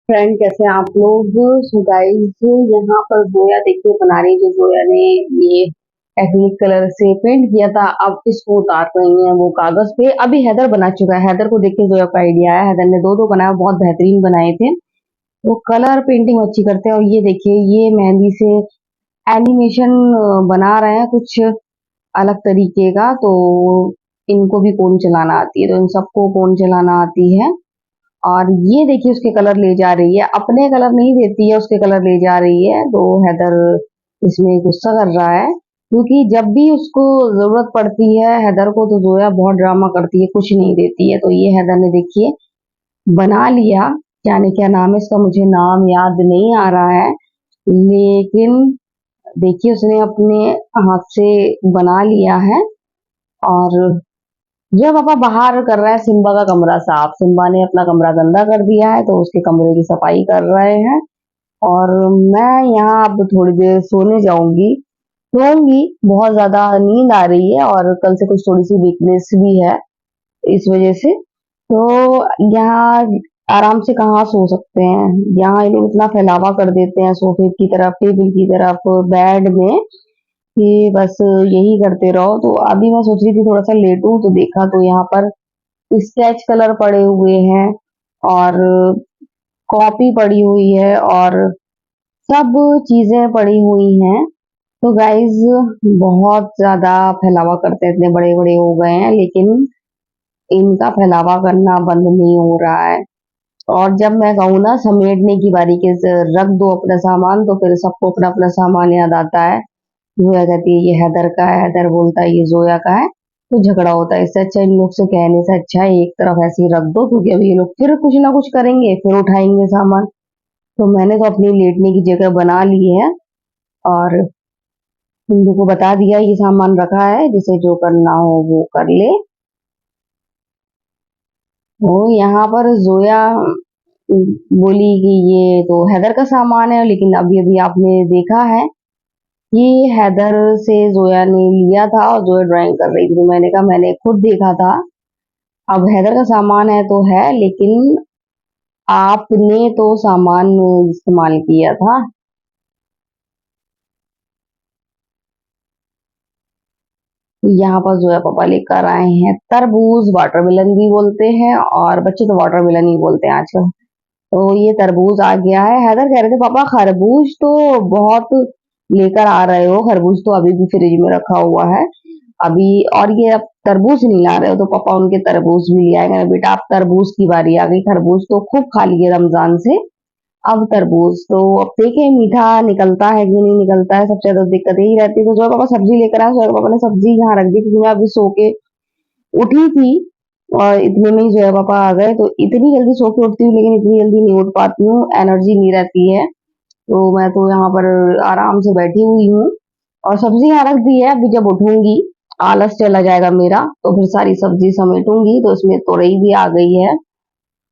Friend कैसे हैं आप लोग। सो गाइस, यहाँ पर जोया देखिए बना रही है। जो जोया ने ये एक्रिलिक कलर से पेंट किया था, अब इसको उतार रही है वो कागज पे। अभी हैदर बना चुका है। हैदर को देख के जोया को आइडिया आया। हैदर ने दो दो बनाया, बहुत बेहतरीन बनाए थे। वो कलर पेंटिंग अच्छी करते हैं। और ये देखिए, ये मेहंदी से एनिमेशन बना रहे हैं कुछ अलग तरीके का। तो इनको भी कोन चलाना आती है, तो इन सबको कोन चलाना आती है। और ये देखिए, उसके कलर ले जा रही है, अपने कलर नहीं देती है, उसके कलर ले जा रही है। तो हैदर इसमें गुस्सा कर रहा है, क्योंकि जब भी उसको जरूरत पड़ती है हैदर को, तो जोया बहुत ड्रामा करती है, कुछ नहीं देती है। तो ये हैदर ने देखिए बना लिया। जाने क्या नाम है इसका, मुझे नाम याद नहीं आ रहा है, लेकिन देखिए उसने अपने हाथ से बना लिया है। और यह पापा बाहर कर रहा है सिम्बा का कमरा साफ। सिम्बा ने अपना कमरा गंदा कर दिया है, तो उसके कमरे की सफाई कर रहे हैं। और मैं यहाँ अब थोड़ी देर सोने जाऊंगी, सोऊंगी। बहुत ज्यादा नींद आ रही है, और कल से कुछ थोड़ी सी वीकनेस भी है, इस वजह से। तो यहाँ आराम से कहाँ सो सकते हैं। यहाँ ये लोग इतना फैलावा कर देते हैं सोफे की तरफ, टेबल की तरफ, बेड में, कि बस यही करते रहो। तो अभी मैं सोच रही थी थोड़ा सा लेटूं, तो देखा तो यहाँ पर स्केच कलर पड़े हुए हैं, और कॉपी पड़ी हुई है, और सब चीजें पड़ी हुई हैं। तो गाइज बहुत ज्यादा फैलावा करते हैं, इतने बड़े बड़े हो गए हैं, लेकिन इनका फैलावा करना बंद नहीं हो रहा है। और जब मैं कहूँ ना समेटने की बारी के रख दो अपना सामान, तो फिर सबको अपना अपना सामान याद आता है। जोया कहती है ये हैदर का है, हैदर बोलता है ये जोया का है। तो झगड़ा होता है। इससे अच्छा इन लोग से कहने से अच्छा है एक तरफ ऐसे ही रख दो, क्योंकि अभी ये लोग फिर कुछ ना कुछ करेंगे, फिर उठाएंगे सामान। तो मैंने तो अपनी लेटने की जगह बना ली है, और इन लोगों को बता दिया ये सामान रखा है, जिसे जो करना हो वो कर ले। तो यहाँ पर जोया बोली कि ये तो हैदर का सामान है, लेकिन अभी अभी आपने देखा है कि हैदर से जोया ने लिया था, और जोया ड्राइंग कर रही थी। तो मैंने कहा मैंने खुद देखा था। अब हैदर का सामान है तो है, लेकिन आपने तो सामान इस्तेमाल किया था। यहाँ पर जोया पापा लेकर आए हैं तरबूज, वाटरमेलन भी बोलते हैं, और बच्चे तो वाटरमेलन ही बोलते हैं आजकल। तो ये तरबूज आ गया है। हैदर कह रहे थे पापा खरबूज तो बहुत लेकर आ रहे हो, खरबूज तो अभी भी फ्रिज में रखा हुआ है अभी, और ये अब तरबूज नहीं ला रहे हो। तो पापा उनके तरबूज भी ले आएंगे। बेटा अब तरबूज की बारी आ गई, खरबूज तो खूब खा लिए रमजान से, अब तरबूज। तो अब देखें मीठा निकलता है कि नहीं निकलता है, सबसे ज्यादा दिक्कत यही रहती है। तो जो पापा सब्जी लेकर आए, जो पापा ने सब्जी यहाँ रख दी, क्योंकि मैं अभी सो के उठी थी, और इतने में ही जो है पापा आ गए। तो इतनी जल्दी सो के उठती हूँ, लेकिन इतनी जल्दी नहीं उठ पाती हूँ, एनर्जी नहीं रहती है। तो मैं तो यहाँ पर आराम से बैठी हुई हूँ, और सब्जी यहाँ रख दी है। अभी जब उठूंगी, आलस चला जाएगा मेरा, तो फिर सारी सब्जी समेटूंगी। तो इसमें तोरई भी आ गई है,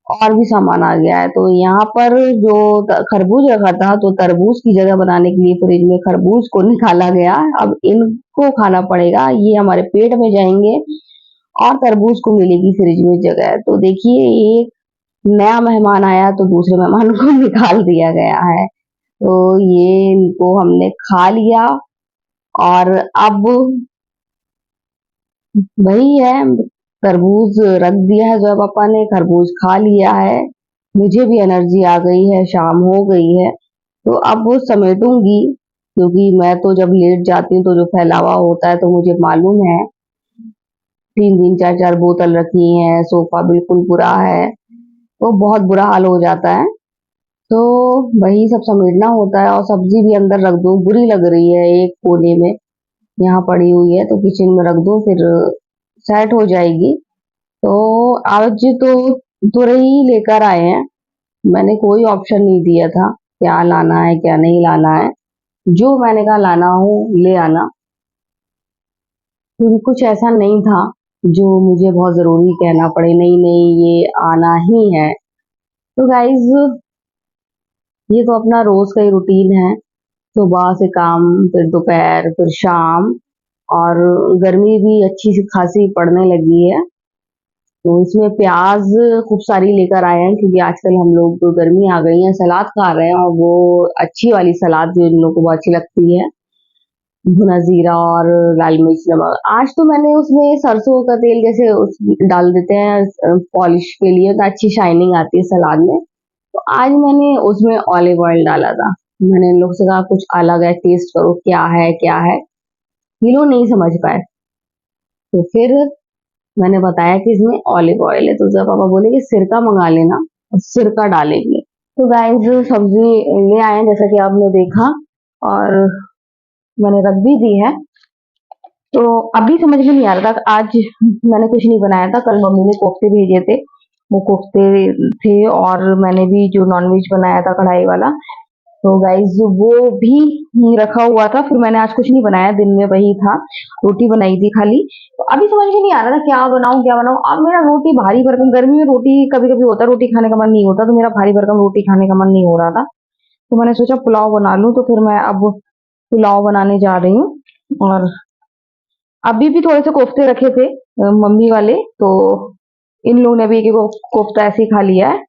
और भी सामान आ गया है। तो यहाँ पर जो खरबूज रखा था, तो तरबूज की जगह बनाने के लिए फ्रिज में खरबूज को निकाला गया। अब इनको खाना पड़ेगा, ये हमारे पेट में जाएंगे, और तरबूज को मिलेगी फ्रिज में जगह। तो देखिए, एक नया मेहमान आया तो दूसरे मेहमान को निकाल दिया गया है। तो ये इनको हमने खा लिया, और अब वही है, तरबूज रख दिया है जो पापा ने, खरबूज खा लिया है। मुझे भी एनर्जी आ गई है, शाम हो गई है। तो अब वो समेटूंगी, क्योंकि मैं तो जब लेट जाती हूँ तो जो फैलावा होता है, तो मुझे मालूम है। तीन तीन चार चार बोतल रखी हैं, सोफा बिल्कुल बुरा है, तो बहुत बुरा हाल हो जाता है। तो वही सब समेटना होता है। और सब्जी भी अंदर रख दूं, बुरी लग रही है एक कोने में यहाँ पड़ी हुई है, तो किचन में रख दूं, फिर सेट हो जाएगी। तो आज तो तुरई लेकर आए हैं। मैंने कोई ऑप्शन नहीं दिया था क्या लाना है क्या नहीं लाना है। जो मैंने कहा लाना हो ले आना, क्योंकि कुछ ऐसा नहीं था जो मुझे बहुत जरूरी कहना पड़े, नहीं नहीं ये आना ही है। तो गाइज, ये तो अपना रोज का ही रूटीन है। सुबह से काम, फिर दोपहर, फिर शाम। और गर्मी भी अच्छी सी खासी पड़ने लगी है। तो इसमें प्याज खूब सारी लेकर आए हैं क्योंकि आजकल हम लोग तो गर्मी आ गई है, सलाद खा रहे हैं और वो अच्छी वाली सलाद जो इन लोगों को बहुत अच्छी लगती है, भुना जीरा और लाल मिर्च नमक। आज तो मैंने उसमें सरसों का तेल जैसे डाल देते हैं पॉलिश के लिए तो अच्छी शाइनिंग आती है सलाद में। तो आज मैंने उसमें ऑलिव ऑयल डाला था। मैंने इन लोग से कहा कुछ अलग है, टेस्ट करो क्या है क्या है। ये लोग नहीं समझ पाए। तो फिर मैंने बताया कि इसमें ऑलिव ऑयल है, तो जब पापा बोले कि सिरका मंगा लेना और सिरका डालेंगे। तो गाइस सब्जी ले आए हैं जैसा कि आपने देखा, और मैंने रख भी दी है। तो अभी समझ में नहीं आ रहा था, आज मैंने कुछ नहीं बनाया था, कल मम्मी ने कोफ्ते भेजे थे, वो कोफ्ते थे, और मैंने भी जो नॉनवेज बनाया था कढ़ाई वाला, तो गाइज वो भी रखा हुआ था। फिर मैंने आज कुछ नहीं बनाया, दिन में वही था, रोटी बनाई थी खाली। तो अभी समझ में नहीं आ रहा था क्या बनाऊं क्या बनाऊं। अब मेरा रोटी भारी भरकम, गर्मी में रोटी कभी कभी होता है रोटी खाने का मन नहीं होता, तो मेरा भारी भरकम रोटी खाने का मन नहीं हो रहा था। तो मैंने सोचा पुलाव बना लूं, तो फिर मैं अब पुलाव बनाने जा रही हूँ। और अभी भी थोड़े से कोफ्ते रखे थे मम्मी वाले, तो इन लोगों ने भी एक एक कोफ्ता ऐसे ही खा लिया है।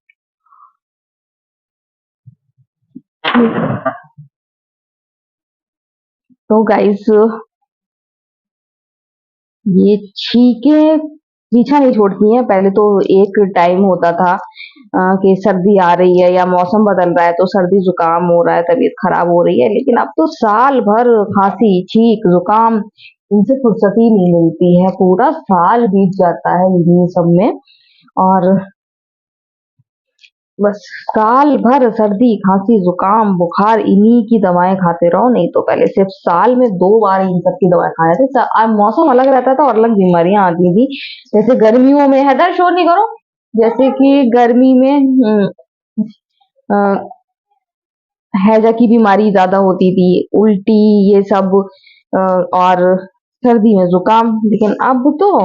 तो गाइस ये छींके पीछा नहीं छोड़ती हैं। पहले तो एक टाइम होता था कि सर्दी आ रही है या मौसम बदल रहा है तो सर्दी जुकाम हो रहा है, तबीयत खराब हो रही है, लेकिन अब तो साल भर खांसी छींक जुकाम, इनसे फुर्सत ही नहीं मिलती है। पूरा साल बीत जाता है इन्हीं सब में, और बस साल भर सर्दी खांसी जुकाम बुखार इन्हीं की दवाएं खाते रहो। नहीं तो पहले सिर्फ साल में 2 बार इन सब की दवाएं खाए थे। अब मौसम अलग रहता था और अलग बीमारियां आती थी। जैसे गर्मियों में, हैदर शोर नहीं करो, जैसे कि गर्मी में अ, हैजा की बीमारी ज्यादा होती थी, उल्टी, ये सब, और सर्दी में जुकाम। लेकिन अब तो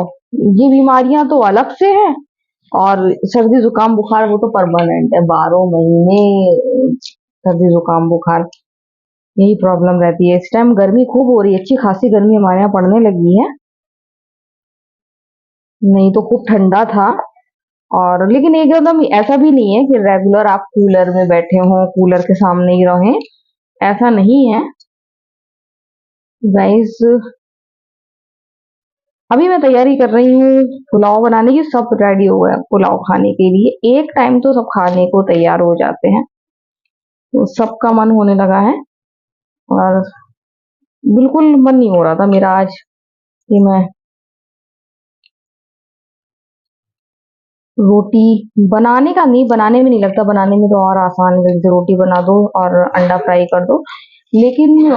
ये बीमारियां तो अलग से है, और सर्दी जुकाम बुखार वो तो परमानेंट है, 12 महीने सर्दी जुकाम बुखार यही प्रॉब्लम रहती है। इस टाइम गर्मी खूब हो रही है, अच्छी खासी गर्मी हमारे यहाँ पड़ने लगी है, नहीं तो खूब ठंडा था। और लेकिन एकदम ऐसा भी नहीं है कि रेगुलर आप कूलर में बैठे हो, कूलर के सामने ही रहें, ऐसा नहीं है गाइस। अभी मैं तैयारी कर रही हूँ पुलाव बनाने की, सब रेडी हो गया पुलाव खाने के लिए। एक टाइम तो सब खाने को तैयार हो जाते हैं, तो सबका मन होने लगा है। और बिल्कुल मन नहीं हो रहा था मेरा आज कि मैं रोटी बनाने का, नहीं बनाने में नहीं लगता, बनाने में तो और आसान है, जैसे रोटी बना दो और अंडा फ्राई कर दो। लेकिन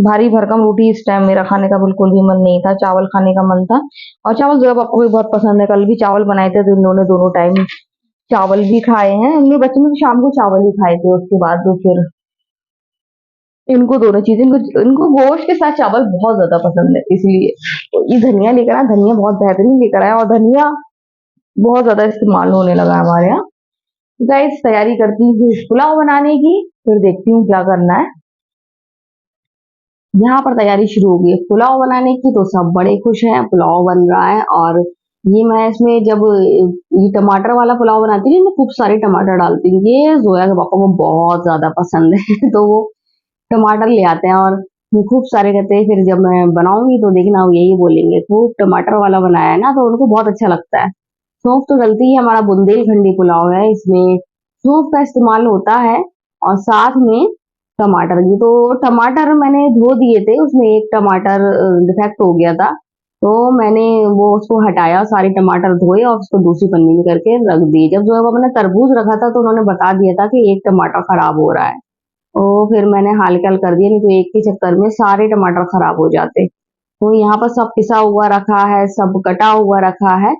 भारी भरकम रोटी इस टाइम मेरा खाने का बिल्कुल भी मन नहीं था, चावल खाने का मन था। और चावल जो आपको भी बहुत पसंद है, कल भी चावल बनाए थे, तो इन लोगों ने दोनों टाइम चावल भी खाए हैं। उनके बच्चे ने तो शाम को चावल ही खाए थे, उसके बाद तो फिर इनको दोनों चीजें, इनको गोश्त के साथ चावल बहुत ज्यादा पसंद है, इसलिए। तो ये धनिया लेकर आया, धनिया बहुत बेहतरीन लेकर आया, और धनिया बहुत ज्यादा इस्तेमाल होने लगा है हमारे यहाँ। गाइस तैयारी करती हूँ पुलाव बनाने की, फिर देखती हूँ क्या करना है। यहाँ पर तैयारी शुरू हो गई है पुलाव बनाने की, तो सब बड़े खुश हैं, पुलाव बन रहा है। और ये मैं इसमें जब ये टमाटर वाला पुलाव बनाती हूँ, मैं खूब सारे टमाटर डालती हूँ। ये जोया के पापा को बहुत ज्यादा पसंद है तो वो टमाटर ले आते हैं और वो खूब सारे कहते हैं। फिर जब मैं बनाऊंगी तो देखना वो यही बोलेंगे, खूब टमाटर वाला बनाया है ना, तो उनको बहुत अच्छा लगता है। सौंफ तो डलती है, हमारा बुंदेलखंडी पुलाव है, इसमें सौंफ का इस्तेमाल होता है, और साथ में टमाटर की। तो टमाटर मैंने धो दिए थे, उसमें एक टमाटर डिफेक्ट हो गया था, तो मैंने वो उसको हटाया, सारे टमाटर धोए और उसको दूसरी पन्नी में करके रख दिए। जब जो है वो मैंने तरबूज रखा था तो उन्होंने बता दिया था कि एक टमाटर खराब हो रहा है, तो फिर मैंने हाल के हाल कर दिया, नहीं तो एक के चक्कर में सारे टमाटर खराब हो जाते। तो यहाँ पर सब पिसा हुआ रखा है, सब कटा हुआ रखा है,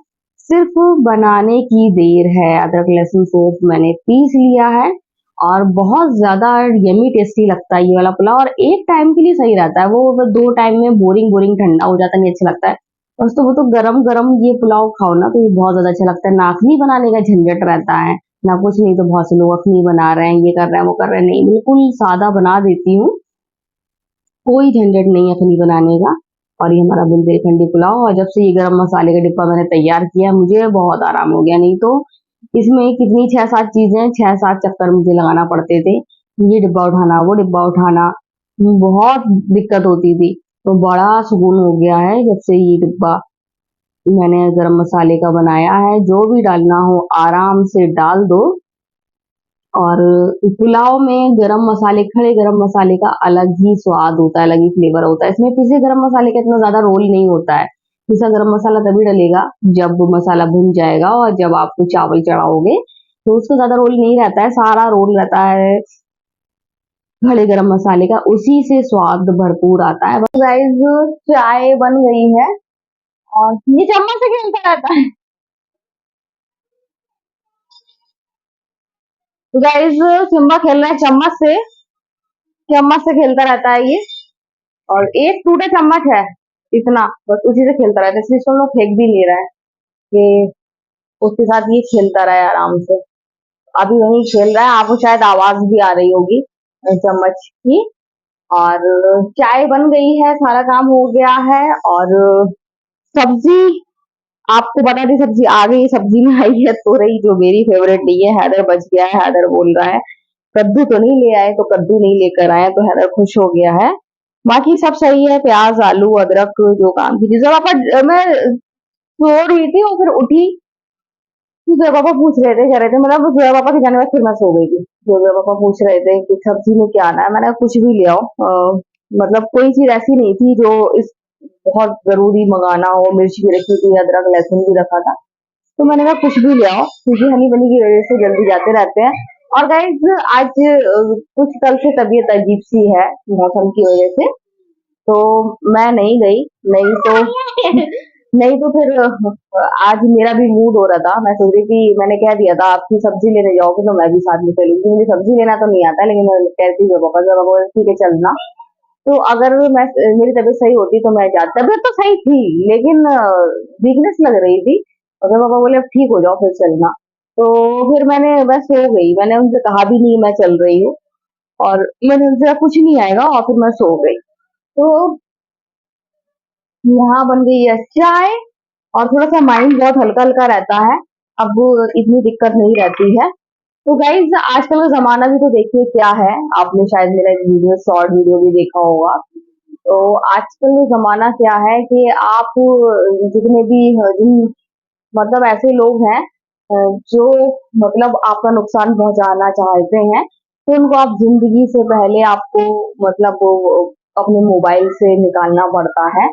सिर्फ बनाने की देर है। अदरक लहसुन सौंफ मैंने पीस लिया है, और बहुत ज्यादा यमी टेस्टी लगता है ये वाला पुलाव। और एक टाइम के लिए सही रहता है, वो 2 टाइम में बोरिंग बोरिंग ठंडा हो जाता है, नहीं अच्छा लगता है। बस तो वो तो गरम गरम ये पुलाव खाओ ना, तो ये बहुत ज्यादा अच्छा लगता है। नाखनी बनाने का झंझट रहता है ना कुछ, नहीं तो बहुत से लोग अखनी बना रहे हैं, ये कर रहे हैं वो कर रहे हैं, नहीं बिल्कुल सादा बना देती हूँ, कोई झंझट नहीं अखनी बनाने का। और ये हमारा बुंदेलखंडी पुलाव। और जब से ये गरम मसाले का डिब्बा मैंने तैयार किया मुझे बहुत आराम हो गया, नहीं तो इसमें कितनी 6-7 चीजें 6-7 चक्कर मुझे लगाना पड़ते थे, ये डिब्बा उठाना वो डिब्बा उठाना, बहुत दिक्कत होती थी। तो बड़ा सुकून हो गया है जब से ये डिब्बा मैंने गरम मसाले का बनाया है। जो भी डालना हो आराम से डाल दो। और पुलाव में गरम मसाले, खड़े गरम मसाले का अलग ही स्वाद होता है, अलग ही फ्लेवर होता है। इसमें पिसे गरम मसाले का इतना ज्यादा रोल नहीं होता है। पिसा गरम मसाला तभी डलेगा जब मसाला भुन जाएगा, और जब आप चावल चढ़ाओगे तो उसका ज्यादा रोल नहीं रहता है, सारा रोल रहता है खड़े गरम मसाले का, उसी से स्वाद भरपूर आता है। गाइस, चाय बन गई है और ये चम्मच से खेलता रहता है। तो गाइस, सिम्बा खेल रहा है चम्मच से, चम्मच से खेलता रहता है ये। और एक टूटा चम्मच है, इतना बस उसी से खेलता रहता है, इसलिए इसको हम लोग फेंक भी ले रहा है कि उसके साथ ये खेलता रहे आराम से। अभी वही खेल रहा है, आपको शायद आवाज भी आ रही होगी चम्मच की। और चाय बन गई है, सारा काम हो गया है। और सब्जी आपको बता दी, सब्जी आ गई, सब्जी में आई है तोरई, जो मेरी फेवरेट नहीं है। हैदर बच गया है, हैदर बोल रहा है कद्दू तो नहीं ले आए, तो कद्दू नहीं लेकर आए, तो हैदर खुश हो गया है। बाकी सब सही है, प्याज आलू अदरक जो काम की चीजें। पापा मैं सो रही थी और फिर उठी, तो जब पापा पूछ रहे थे, कह रहे थे, मतलब जब पापा के जाने बाद फिर मैं सो गई थी। तो जब पापा पूछ रहे थे कि सब्जी में क्या आना है, मैंने कहा कुछ भी ले आओ। मतलब कोई चीज ऐसी नहीं थी जो इस बहुत जरूरी मंगाना हो। मिर्च भी रखी थी, अदरक लहसुन भी रखा था, तो मैंने कहा कुछ भी ले आओ, क्योंकि हनी बनी की वजह से जल्दी जाते रहते हैं। और गाइज आज कुछ कल से तबीयत अजीब सी है मौसम की वजह से, तो मैं नहीं गई। नहीं तो नहीं तो फिर आज मेरा भी मूड हो रहा था, मैं सोच रही थी, मैंने कह दिया था आपकी सब्जी लेने जाओगे तो मैं भी साथ में चलूंगी। मुझे सब्जी लेना तो नहीं आता, लेकिन मैं कहती हूँ पापा, जब पापा ठीक है चलना। तो अगर मैं, मेरी तबीयत सही होती तो मैं जाती। तबीयत तो सही थी लेकिन वीकनेस लग रही थी। अगर पापा बोले अब ठीक हो जाओ फिर चलना, तो फिर मैं सो गई। मैंने उनसे कहा भी नहीं मैं चल रही हूँ, और मैंने उनसे कहा, कुछ नहीं आएगा, और फिर मैं सो गई। तो यहाँ बन गई है चाय, और थोड़ा सा माइंड बहुत हल्का हल्का रहता है, अब इतनी दिक्कत नहीं रहती है। तो गाइज आजकल का जमाना भी तो देखिए क्या है, आपने शायद मेरा एक वीडियो, शॉर्ट वीडियो भी देखा होगा। तो आजकल जमाना क्या है कि आप जितने भी जिन मतलब ऐसे लोग हैं जो मतलब आपका नुकसान पहुंचाना चाहते हैं, तो उनको आप जिंदगी से पहले आपको मतलब अपने मोबाइल से निकालना पड़ता है।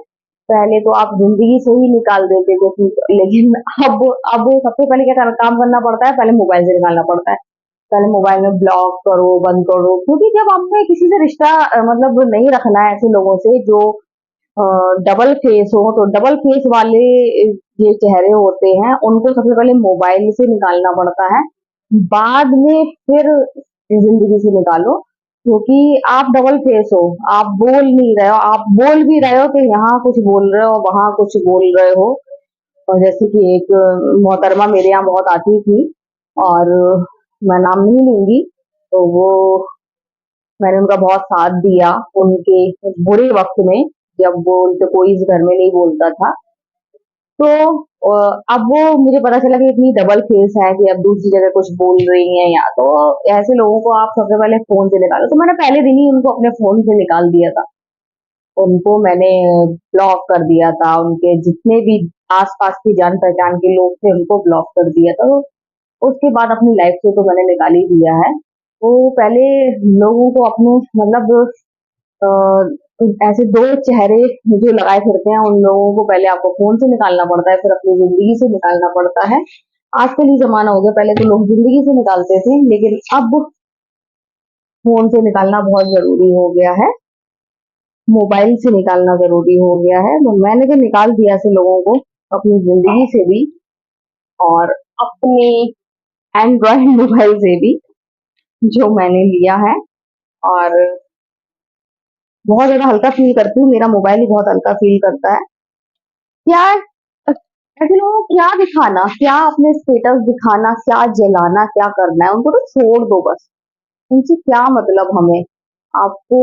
पहले तो आप जिंदगी से ही निकाल देते थे लेकिन अब सबसे पहले क्या काम करना पड़ता है, पहले मोबाइल से निकालना पड़ता है। पहले मोबाइल में ब्लॉक करो, बंद करो, क्योंकि जब आपने किसी से रिश्ता मतलब नहीं रखना है ऐसे लोगों से जो डबल फेस हो, तो डबल फेस वाले ये चेहरे होते हैं, उनको सबसे पहले मोबाइल से निकालना पड़ता है, बाद में फिर जिंदगी से निकालो। क्योंकि आप डबल फेस हो, आप बोल नहीं रहे हो, आप बोल भी रहे हो तो यहाँ कुछ बोल रहे हो, वहां कुछ बोल रहे हो। और जैसे कि एक मोहतरमा मेरे यहाँ बहुत आती थी, और मैं नाम नहीं लूंगी, तो वो मैंने उनका बहुत साथ दिया उनके बुरे वक्त में, जब वो उनसे कोई इस घर में नहीं बोलता था। तो अब वो मुझे पता चला कि इतनी डबल फेस है कि अब दूसरी जगह कुछ बोल रही है, या तो ऐसे लोगों को आप सबसे पहले फोन से निकालो। तो मैंने पहले दिन ही उनको अपने फोन से निकाल दिया था, उनको मैंने ब्लॉक कर दिया था, उनके जितने भी आसपास की जान पहचान के लोग थे उनको ब्लॉक कर दिया था। तो उसके बाद अपनी लाइफ से तो मैंने निकाल ही दिया है। तो पहले लोगों को अपने मतलब अ, ऐसे दो चेहरे जो लगाए फिरते हैं, उन लोगों को पहले आपको फोन से निकालना पड़ता है, फिर अपनी जिंदगी से निकालना पड़ता है। आजकल ही जमाना हो गया, पहले तो लोग जिंदगी से निकालते थे, लेकिन अब फोन से निकालना बहुत जरूरी हो गया है, मोबाइल से निकालना जरूरी हो गया है। तो मैंने तो निकाल दिया ऐसे लोगों को अपनी जिंदगी से भी, और अपने एंड्रॉइड मोबाइल से भी जो मैंने लिया है। और बहुत ज्यादा हल्का फील करती हूँ, मेरा मोबाइल ही बहुत हल्का फील करता है। क्या ऐसे लोगों को क्या दिखाना, क्या अपने स्टेटस दिखाना, क्या जलाना, क्या करना है, उनको तो छोड़ दो बस। उनसे क्या मतलब हमें। आपको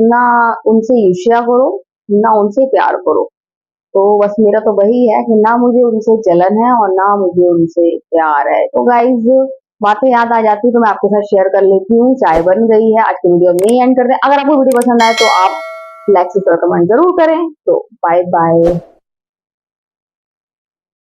ना उनसे ईर्ष्या करो, ना उनसे प्यार करो। तो बस मेरा तो वही है कि ना मुझे उनसे जलन है और ना मुझे उनसे प्यार है। तो गाइज बातें याद आ जाती है तो मैं आपके साथ शेयर कर लेती हूँ। चाय बन गई है, आज की वीडियो में ही एंड करते हैं। अगर आपको वीडियो पसंद आए तो आप लाइक शेयर कमेंट जरूर करें। तो बाय बाय।